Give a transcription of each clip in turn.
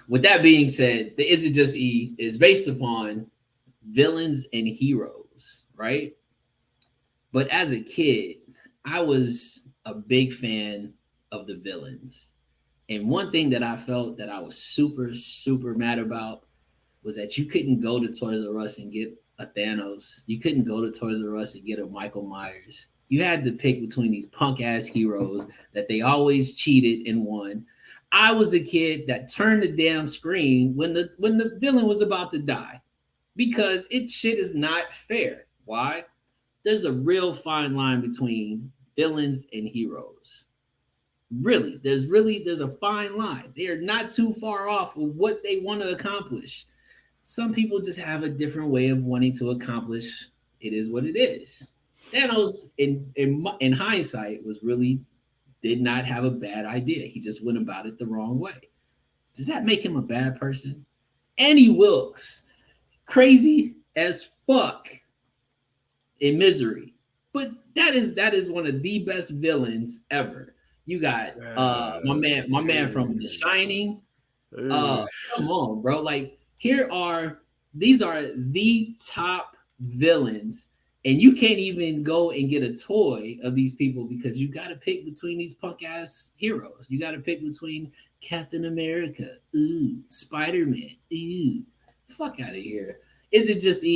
with that being said, the Is It Just E is based upon villains and heroes, right? But as a kid, I was a big fan of the villains. And one thing that I felt that I was super, super mad about was that you couldn't go to Toys R Us and get a Thanos. You couldn't go to Toys R Us and get a Michael Myers. You had to pick between these punk ass heroes that they always cheated and won. I was a kid that turned the damn screen when the villain was about to die because it shit is not fair. Why? There's a real fine line between villains and heroes. There's a fine line. They are not too far off of what they want to accomplish. Some people just have a different way of wanting to accomplish. It is what it is. Thanos, in hindsight, was really did not have a bad idea. He just went about it the wrong way. Does that make him a bad person? Annie Wilkes, crazy as fuck in Misery, but that is one of the best villains ever. You got my man from The Shining. uh, Come on, bro. Like here are these are the top villains, and you can't even go and get a toy of these people because you got to pick between these punk ass heroes. You got to pick between Captain America, ooh, Spider Man, ooh, fuck out of here. Is it just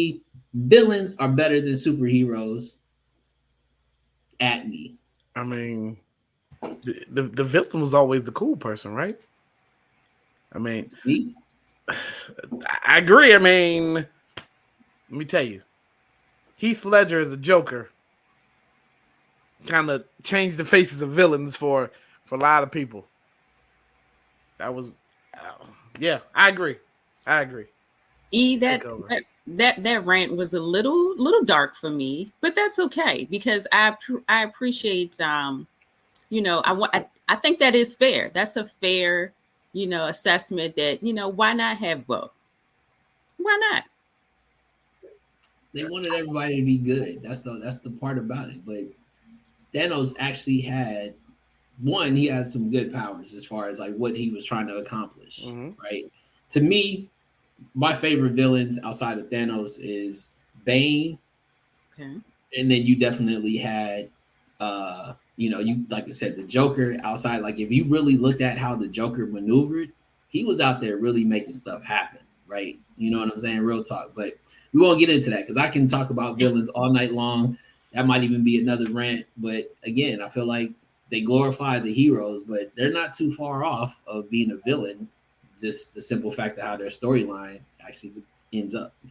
villains are better than superheroes? At me, I mean, the villain was always the cool person, right? I mean, see, I agree. I mean, let me tell you, Heath Ledger as a Joker kind of changed the faces of villains for a lot of people. That was, yeah, I agree. I agree. E Take that over. that rant was a little dark for me, but that's okay because I appreciate I think that is fair. That's a fair assessment that why not have both? Why not? they wanted everybody to be good. That's the part about it. But Thanos actually had one. He had some good powers as far as like what he was trying to accomplish. Mm-hmm. Right. To me, my favorite villains outside of Thanos is Bane, Okay. and then you definitely had you like I said, the Joker outside. Like if you really looked at how the Joker maneuvered, he was out there really making stuff happen, right? You know what I'm saying? Real talk. But we won't get into that because I can talk about villains all night long. That might even be another rant. But again, I feel like they glorify the heroes, but they're not too far off of being a villain. Just the simple fact of how their storyline actually ends up.